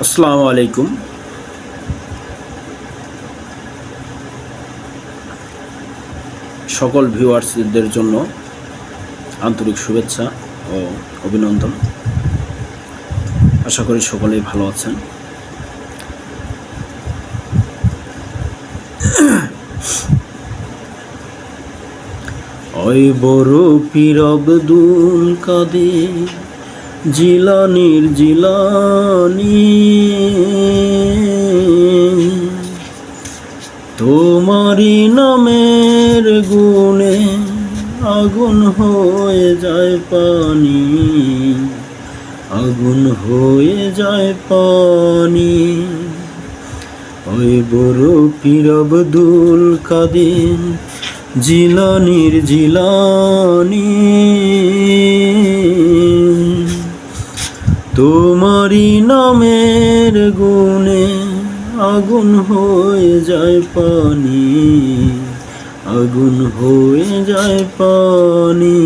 আসসালামু আলাইকুম। সকল ভিউয়ার্সদের জন্য আন্তরিক শুভেচ্ছা ও অভিনন্দন। আশা করি সকলেই ভালো আছেন। ওই বড় পীর আব্দুল কাদের জিলানীর জিলানী, তোমারি নামের গুণে আগুন হয়ে যায় পানি, আগুন হয়ে যায় পানি। ওই বড় পীর আব্দুল কাদের জিলানীর জিলানী, তোমারি নামের গুণে আগুন হয়ে যায় পানি, আগুন হয়ে যায় পানি।